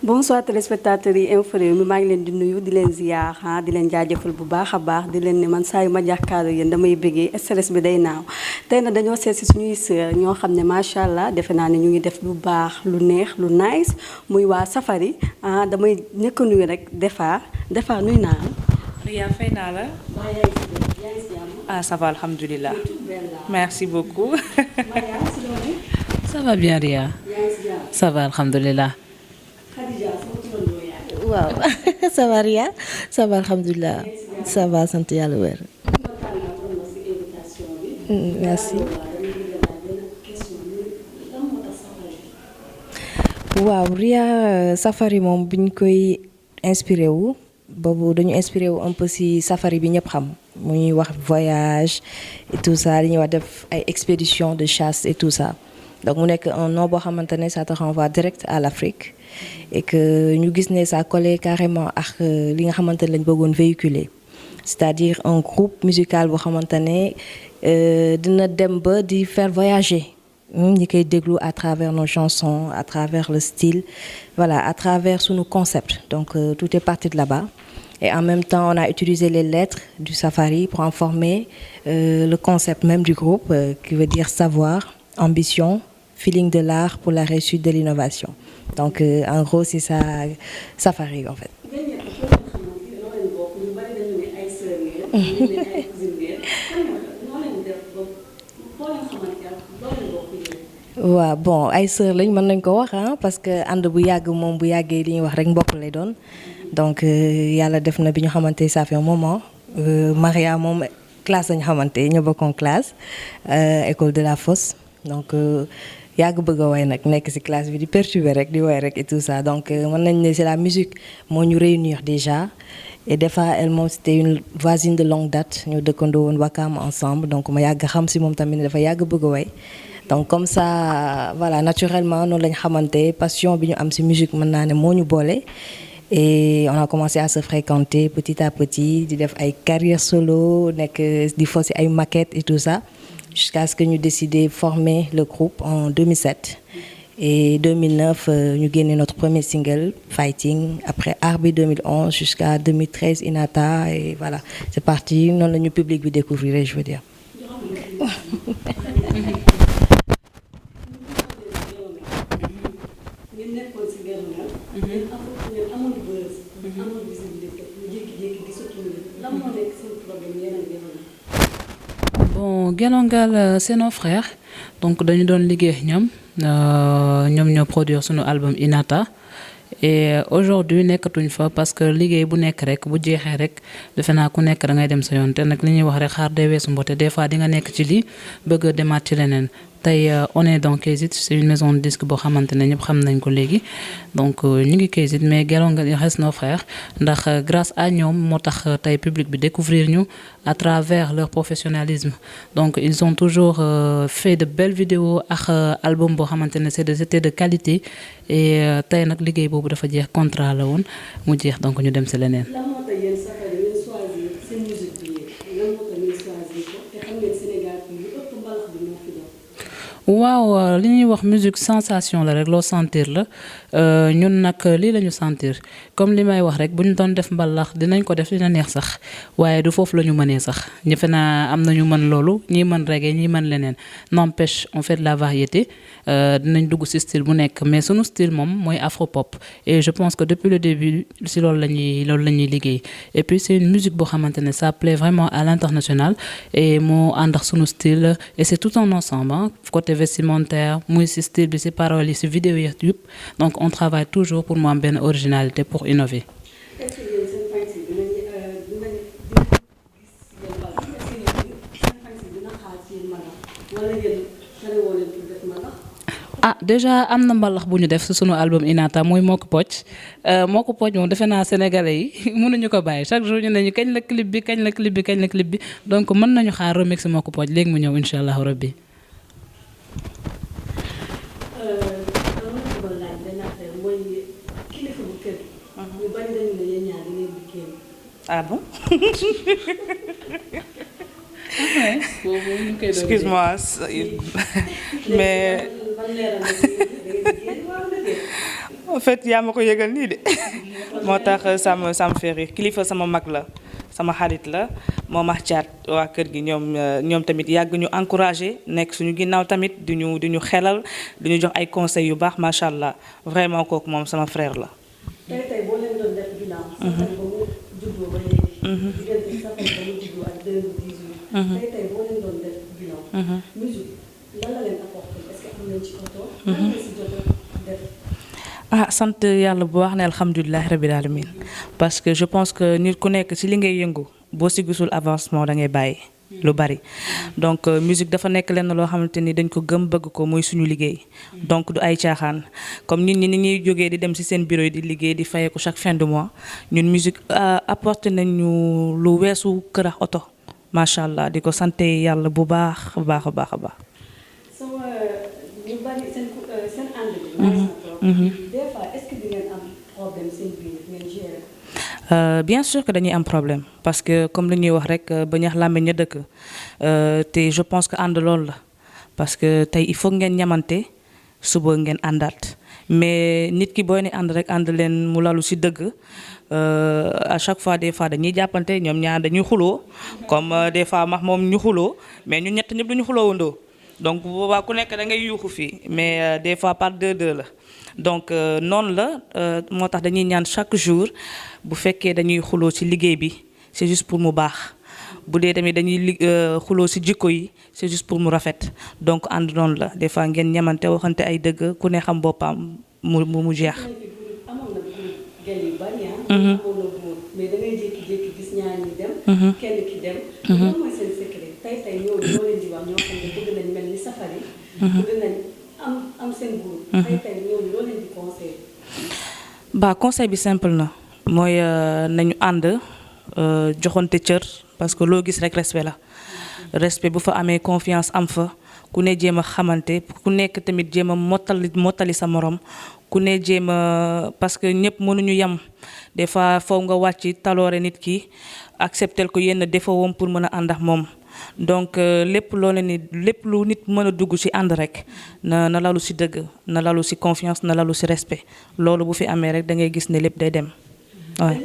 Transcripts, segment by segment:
bonsoir téléspectateurs yi Infos Rewmi maa ngi leen di nuyu di leen ziyaar di leen jaajëfal bu baax a baax di leen ne man saa yu ma jàkkaarloo yéen damay bëggee stress bi day naaw tey nag dañoo seet si suñuy sœur ñoo xam ne macha allah defe naa ne ñu ngi def lu baax lu neex lu nice muy waa Safari damay nekk nuyu rek Defa nuyu naa Ria fay naa la. Ah, ça va, alhamdulillah. Merci beaucoup. Ça va bien, Ria. Ça va, alhamdulillah. Waaw ça va Ria ça va alhamdulillah ça va sant yàlla wér. Merci. waaw Ria Safari moom bi ñu koy inspiré wu boobu dañu inspiré wu un peu ci Safari bi ñëpp xam mu ñuy wax voyage et tout ça li ñuy wax def ay expédition de chasse et tout ça donc mu nekk un nom boo xamante ne ça te renvoie direct à l'Afrique et que ñu gis ne ça collait carrément ak li nga xamante ne lañ bëggoon véhiculer c'est-à-dire un groupe musical boo xamante ne dina dem ba di faire voyager ñi koy déglu à travers nos chansons à travers le style voilà à travers sunu concept donc tout est parti de là-bas et en même temps on a utilisé les lettres du Safari pour en former le concept même du groupe qui veut dire savoir, ambition, feeling de l'art pour la réussite de l'innovation. Donc en gros c'est ça Safari en fait. waaw bon ay sœur lañ mën nañ ko wax parce que ànd bu yàgg moom bu yàggee li ñuy wax rek mbokk lay doon donc yàlla def na bi ñu xamante ça fait un moment Maria moom classe lañu xamante ñoo bokkoon classe école de la Fosse donc yàgg bëgg a way nag nekk ci classe bi di perturber rek di way rek et tout ça donc mën nañ ne c'est la musique moo ñu réunir déjà et des fois elle moom c'était une voisine de longue date ñoo dëkkandoo woon Wakam ensemble donc ma yàgg xam ci moom tamit ne dafa yàgg bëgg a way donc comme ça voilà naturellement noonu lañ xamante passion bi ñu am ci musique mën naa ne moo ñu boole et on a commencé à se fréquenter petit à petit di def ay carrière solo nekk di fo ci ay maquettes et tout ça jusqu'à ce que ñu décidé former le groupe en 2007 et 2009 ñu génne notre premier single Fighting après Arbi 2011 jusqu'à 2013 Inata et voilà c'est parti noonu la ñu public bi découvrir je veux dire. Bon Gelongal c'est nos frères donc dañu doon liggéey ñoom ñoo produire sunu album Inata et aujourd'hui nekkatuñ fa parce que liggéey bu nekk rek bu jeexee rek defe naa ku nekk da ngay dem sa yoon te nag li ñuy wax rek xaar day weesu mbote des fois di nga nekk ci lii bëgg a demaat ci leneen tey on est dans Kayzit c'est une maison de disque boo xamante ne ñëpp xam nañ ko léegi donc ñu ngi Kayzit mais Gelongal il reste nos frères ndax grâce à ñoom moo tax tey public bi découvrir ñu à travers leur professionnalisme donc ils ont toujours fait de belles vidéos ak album boo xamante ne c'était de qualité et tey nag liggéey boobu dafa jeex contrat la woon mu jeex donc ñu dem ci leneen. waaw li ñuy wax musique sensation la rek loo sentir la ñun nag lii la ñu sentir comme li may wax rek bu ñu doon def mbalax dinañ ko def dina neex sax waaye du foofu la ñu mënee sax ñëfe naa am na ñu mën loolu ñii mën reggae ñii mën leneen n'empêche on fait de la variété dinañ dugg ci style bu nekk mais sunu style moom mooy afropop et je pense que depuis le début ci loolu la ñuy liggéey et puis c'est une musique boo xamante ne ça plaît vraiment à l'international et moo ànd ak sunu style et c'est tout un ensemble côté vestimentaire muy ci style bi ci paroles yi ci vidéo yi yëpp donc on travaille toujours pour mu am benn originalité pour innover. ah déjà am na mbalax bu ñu def ci sunu album Inata mooy Moko Pocc moom defe naa sénégalais yi mënuñu ko bàyyi chaque jour ñu ne ñu kañ la clip bi donc mën nañu xaar remix Moko Pocc léegi mu ñëw incha allahu rabbi. Ah bon? Excuse-moi, mais en fait yaa ma ko yëgal nii de moo tax ça me fait rire kilifa sama mag la sama xarit la moom ak caat waa kër gi ñoom tamit yàgg ñu encouragé nekk suñu ginnaaw tamit du ñu xelal du ñu jox ay conseils yu baax macha allah vraiment kooku moom sama frère la. tey boo leen doon def bilan. Safari ba mu juddoo ba léegi. diggante Safari ba mu juddoo ak 2018. tey boo leen doon def bilan. musique lan la leen apporté est-ce que am nañ ci oto. lan nga si jot a def. sant yàlla bu baax ne alhamdulilah rabil alamin parce que je pense que nit ku nekk ci li ngay yëngu boo si gisul avancement da ngay bàyyi lu bari donc musique dafa nekk lenn loo xamante ni dañ ko gëm bëgg ko muy suñu liggéey donc du ay caaxaan comme nit ñi ni ñuy jógee di dem ci seen bureau yi di liggéey di fayeeku chaque fin de mois ñun musique apporté nañu lu weesu kër ak oto macha allah di ko sante yàlla bu baax a baax a baax a baax. ñu bari seen ànd bi. des fois est-ce que di ngeen am problème seen biir ngeen gérer. Bien sûr que dañuy am problème parce que comme li ñuy wax rek ba ñax làmmiñ ña dëkk te je pense que ànd loolu la parce que tey il faut ngeen ñamante suba ngeen àndaat mais nit ki booy ne ànd rek ànd leen mu lalu ci dëgg à chaque fois des fois dañuy jàppante ñoom ñaar dañuy xuloo comme des fois max moom ñu xuloo mais ñun ñett ñëpp duñu xuloowandoo donc bu boobaa ku nekk da ngay yuuxu fii mais des fois par deux la donc noonu la moo tax dañuy ñaan chaque jour bu fekkee dañuy xuloo ci liggéey bi c'est juste pour mu baax bu dee tamit dañuy xuloo ci jikko yi c'est juste pour mu rafet donc ànd noonu la des fois ngeen ñamante waxante ay dëgg ku ne xam boppam mu jeex. amoon na gel yu bari amoon na góor mais da ngay jékki-jékki gis ñaar ñi dem. kenn ki dem. lan mooy seen secret tey ñoo leen di wax ñoo xam ne bëgg nañ mel ni Safari. bëgg nañ am seen góor. tey ñooñu loo leen di conseil. conseil bi simple na mooy nañu ànd joxante cër parce que loo gis rek respect la respect bu fa amee confiance am fa ku ne jéem a xamante ku nekk tamit jéem a mottali sa morom ku ne jéem a parce que ñëpp mënuñu yem des fois foofu nga wàcc taloore nit ki accepter ko yenn défaut wam pour mën a ànd ak moom donc lépp lu nit mën a dugg ci ànd rek na lalu ci dëgg na lalu ci confiance na lalu ci respect loolu bu fi amee rek da ngay gis ne lépp day dem waaw.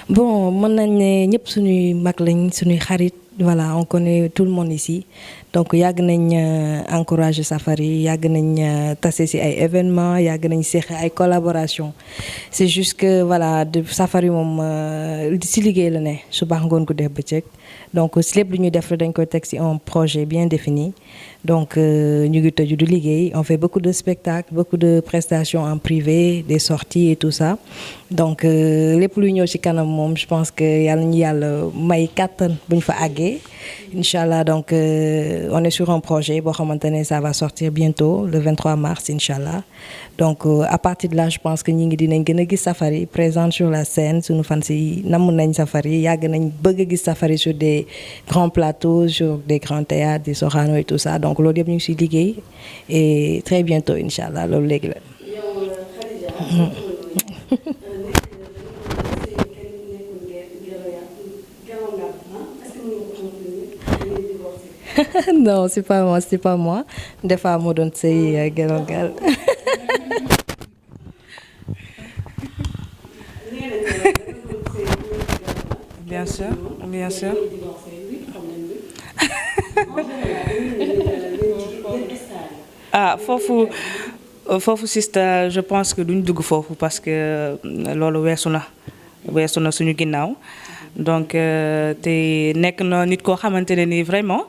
Bon mën nañ ne ñëpp suñuy mag lañ suñuy xarit voilà on connaît tout le monde ici donc yàgg nañ encourager Safari yàgg nañ tase ci ay événements yàgg nañ seq ay collaboration c'est juste que voilà de Safari moom ci liggéey la ne suba ngoon ko def bëccëg donc ci lépp lu ñuy def dañ koy teg ci un projet bien défini donc ñu ngi tëju du liggéey on fait beaucoup de spectacles beaucoup de prestations en privé des sorties et tout ça donc lépp luy ñëw ci kanam moom je pense que yàlla ñu yàlla may kàttan bu ñu fa àggee Inch'Allah donc on est sur un projet boo xamante ne ça va sortir bientôt le 23 mars Inch'Allah donc à partir de là je pense que ñi ngi dinañ gën a gis Safari présente sur la scène suñu fans yi namm nañ Safari yàgg nañ bëgg a gis Safari sur des grands plateaux sur des grands théâtres des Sorano et tout ça donc loolu yëpp ñu ngi ciy liggéey et très bientôt Inch'Allah loolu léegi la. Non c'est pas moi des fois moo doon sëy gelongal. Bien sûr. foofu sista je pense que duñ dugg foofu parce que loolu weesu na suñu ginnaaw donc te nekk na nit koo xamante ne ni vraiment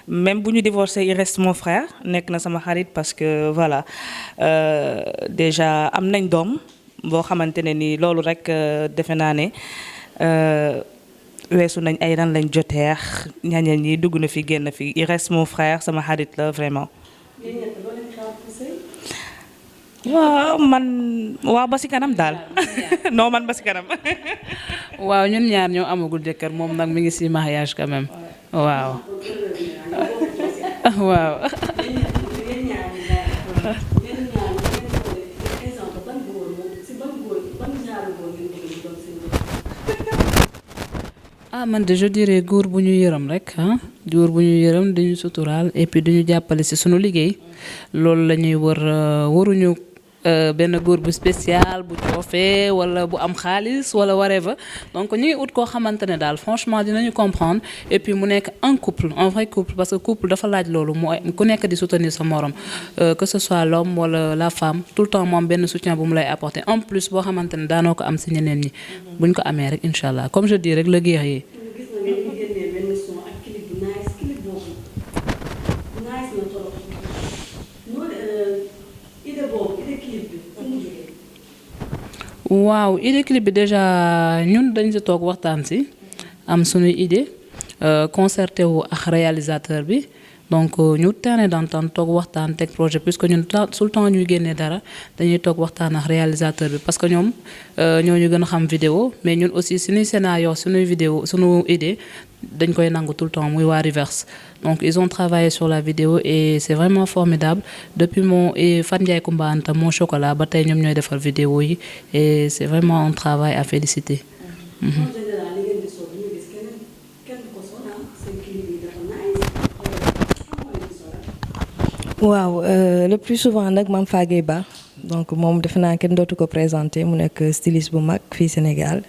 même bu ñu divorcé il reste mon frère nekk na sama xarit parce que voilà déjà am nañ doom boo xamante ne ni loolu rek defe naa ne weesu nañ ay ran lañ joteex ñañeen ñi dugg na fi génn fi il reste mon frère sama xarit la vraiment. waaw ba ci kanam daal non man ba ci kanam. waaw ñun ñaar ñoo amagul jëkkër moom nag mi ngi ci mariage quand même waaw. waaw. ah man de je dirais góor bu ñu yërëm rek ah góor bu ñu yërëm dañu suturaal et puis dañu jàppale ci sunu liggéey loolu la ñuy wër waruñu benn góor bu spécial bu coofee wala bu am xaalis wala whatever donc ñu ngi ut koo xamante ne daal franchement dinañu comprendre et puis mu nekk un couple un vrai couple parce que couple dafa laaj loolu mooy ku nekk di soutenir sa morom que ce soit l'homme wala la femme tout le temps moom benn soutien bu mu lay apporter en plus boo xamante ne daanoo ko am ci ñeneen ñi buñ ko amee rek incha allah comme je dis rek le guerrier. waaw idée clip bi déjà ñun dañ ci toog waxtaan ci am suñuy idée concerté wu ak réalisateur bi donc ñu terrain d'entente toog waxtaan teg projet puisque ñun tout le temps ñuy génnee dara dañuy toog waxtaan ak réalisateur bi parce que ñoom ñoo ñu gën a xam vidéo mais ñun aussi suñuy scénario suñuy vidéo suñu idée dañ koy nangu tout le temps muy waa Reverse donc ils ont travaillé sur la vidéo et c'est vraiment formidable depuis mon et Fan Ndiaye Koumba Anta mon chocolat ba tey ñoom ñooy defar vidéo yi et c'est vraiment un travail à féliciter. waaw le plus souvent nag Mame Fagué Ba donc moom defe naa kenn dootu ko présenter mu nekk styliste bu mag fii Sénégal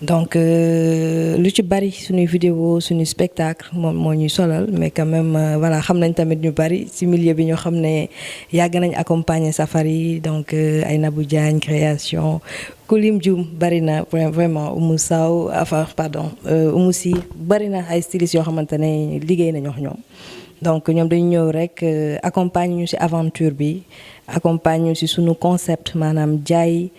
donc lu ci bari suñuy vidéo suñuy spectacle moom moo ñuy solal mais quand même voilà xam nañ tamit ñu bari ci milieu bi ñoo xam ne yàgg nañ accompagner Safari donc ay Nabou Diagne création Kulim Dioum bari na vraiment Oumou Sow enfin pardon Oumou Sy bari na ay stylistes yoo xamante ne liggéey nañu wax ñoom donc ñoom dañu ñëw rek accompagne ñu ci aventure bi accompagne ñu ci sunu concept maanaam jaay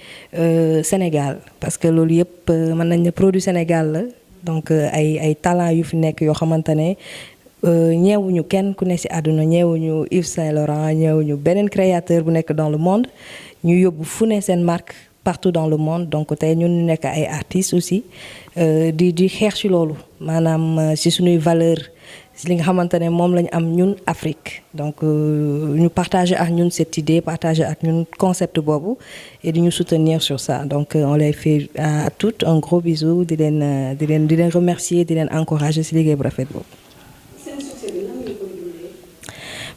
Sénégal parce que loolu yëpp mën nañ ne produit Sénégal la donc ay talent yu fi nekk yoo xamante ne ñeewuñu kenn ku nekk ci àdduna ñeewuñu Yves Saint Laurent ñeewuñu beneen créateur bu nekk dans le monde ñu yóbbu fu ne seen marque partout dans le monde donc tey ñun ñu nekk ay artistes aussi di xeex ci loolu maanaam ci sunuy valeur li nga xamante ne moom lañu am ñun Afrique donc ñu partager ak ñun cette idée partager ak ñun concept boobu et di ñu soutenir sur ça donc on les fait à toutes un gros bisou di leen remercier di leen encourager ci liggéey bu rafet boobu.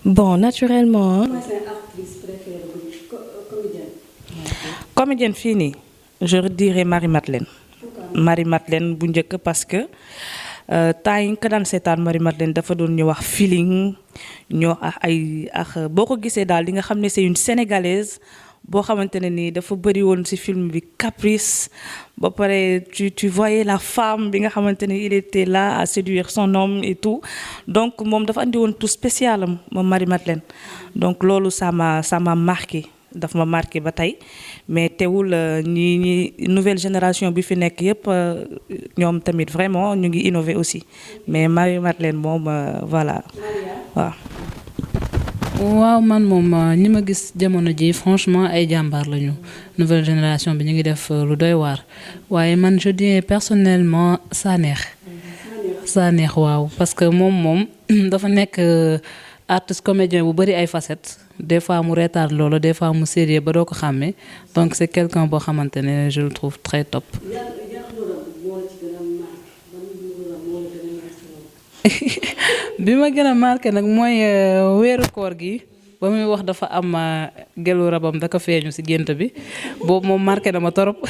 bon naturellement. comédienne fii nii je dirais Marie Madeleine bu njëkk parce que. temps yi nga ko daan seetaan Marie Madeleine dafa doon ñu wax feeling ñoo ak boo ko gisee daal di nga xam ne c'est une sénégalaise boo xamante ne nii dafa bëri woon ci film bi caprice ba pare tu voyais la femme bi nga xamante ne il était là à séduire son homme et tout donc moom dafa andi woon tout spécial am moom Marie Madeleine donc loolu ça m'a marqué daf ma marqué ba tey mais teewul ñi nouvelle génération bi fi nekk yëpp ñoom tamit vraiment ñu ngi innover aussi mais Marie Madeleine moom voilà waaw. waaw man moom ñi ma gis jamono ji franchement ay jàmbaar lañu nouvelle génération bi ñu ngi def lu doy waar waaye man je dis personnellement Sanekh waaw parce que moom dafa nekk artiste comédien bu bari ay facettes des fois mu reetaan loolu des fois mu sérieux ba doo ko xàmmee donc c'est quelqu'un boo xamante ne je le trouve très top. bi ma gën a marqué nag mooy weeru koor gi ba muy wax dafa am gelu rabam da ko feeñu ci gént bi boobu moom marqué na ma torop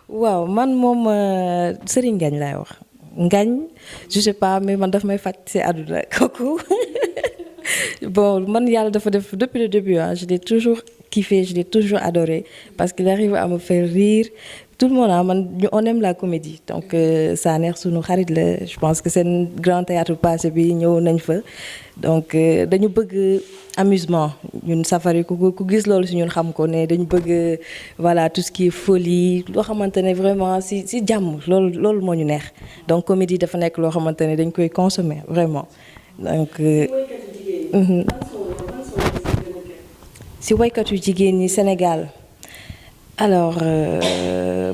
waaw man moom Serigne Ngagne laay wax Ngagne je sais pas mais man daf may fàtt ci àdduna kooku bon man yàlla dafa def depuis le début je l'ai toujours kiffé je l'ai toujours adoré parce qu'il arrive à me faire rire tout le monde on aime la comédie donc Sanekh sunu xarit la je pense que seen grand théâtre passé bi ñëw nañ fa donc dañu bëgg amusement ñun Safari ku gis loolu si ñun xam ko ne dañu bëgg voilà tout ce qui est folie loo xamante ne vraiment si jàmm loolu moo ñu neex donc comédie dafa nekk loo xamante ne dañ koy consommer vraiment donc si woykatu jigéen ñi Sénégal alors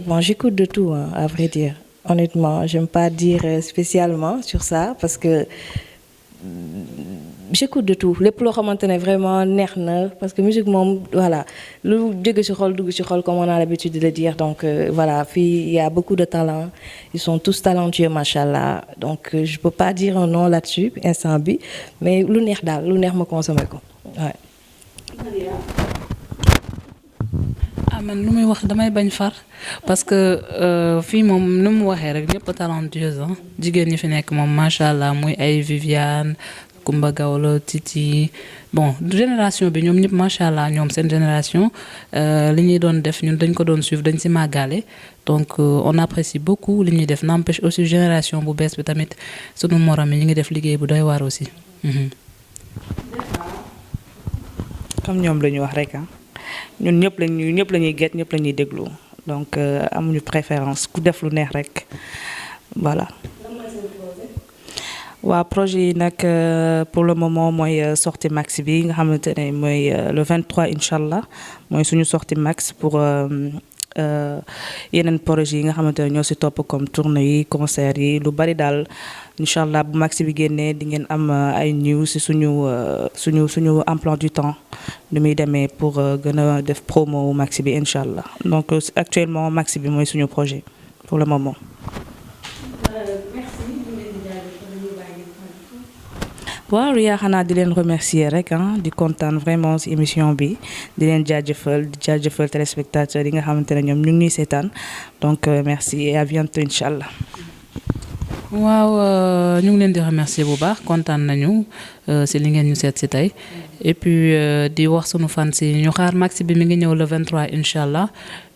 bon j'écoute de tout à vrai dire honnêtement j'aime pas dire spécialement sur ça parce que j'écoute de tout lépp loo xamante ne vraiment neex na parce que musique moom voilà lu jóge ci xol dugg ci xol comme on a l'habitude de le dire donc voilà fii il y a beaucoup de talents ils sont tous talentueux machallah donc je peux pas dire un nom là-dessus instant bi mais lu neex daal lu neex ma consommer ko ouais. ah man lu muy wax damay bañ far parce que fii moom nu mu waxee rek ñëpp talentueuse ah jigéen ñi fi nekk moom macha allah muy ay Viviane Kumba Gawlo Titi bon génération bi ñoom ñëpp macha allah ñoom seen génération li ñuy doon def ñun dañ ko doon suivre dañ ci màggale donc on apprécie beaucoup li ñuy def n'empêche aussi génération bu bees bi tamit sunu morom yi ñu ngi def liggéey bu doy waar aussi. comme ñoom la ñu wax rek ñun ñëpp la ñuy get ñëpp la ñuy déglu donc amuñu préférence ku def lu neex rek voilà. waaw projet yi nag pour le moment mooy sortie max bi nga xamante ne mooy le 23 incha allah mooy suñu sortie max pour yeneen projet yi nga xamante ne ñoo ci topp comme tournée yi concert yi lu bari daal incha allah bu max bi génnee di ngeen am ay news ci suñu emploi du temps nu muy demee pour gën a def promo max bi incha allah donc actuellement max bi mooy suñu projet pour le moment. waaw Ria xanaa di leen remercier rek di kontaan vraiment ci émission bi di leen jaajëfal téléspectateurs yi nga xamante ne ñoom ñu ngi ñuy seetaan donc merci et à bientôt incha allah. waaw ñu ngi leen di remercier bu baax kontaan nañu ci li ngeen ñu seet ci tey et puis di wax sunu fan ci ñu xaar max bi mi ngi ñëw le 23 incha allah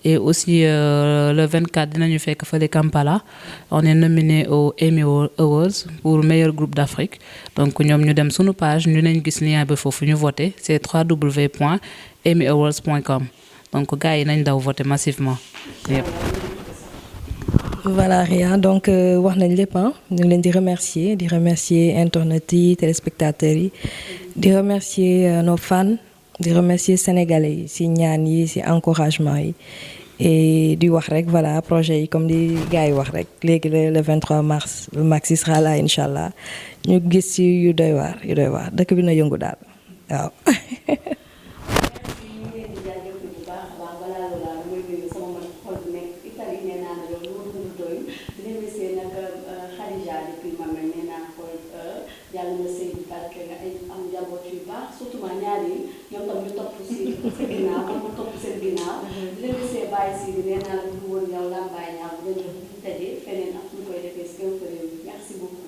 et aussi le 24 dinañu fekk fële Kampala on est nominé au Emmy Awards pour meilleur groupe d'Afrique donc ñoom ñu dem sunu page ñu nañ gis lien bi foofu ñu voté c'est www.emmyawards.com donc gars yi nañ daw voté massivement yëpp. Voilà Ria donc wax nañ lépp ñu ngi leen di remercier internautes yi téléspectateurs yi di remercier nos fans di remercier sénégalais yi ci ñaan yi ci encouragement yi et di wax rek voilà projet yi comme di gars yi wax rek léegi le 23 mars le maxi sera là incha allah ñu gis ci yu doy waar dëkk bi na yëngu daal waaw. Bàyyi si nee naa la bu woon yow làmbaay ñaaw bu leen def daje feneen ak ñu koy defee si Merci beaucoup.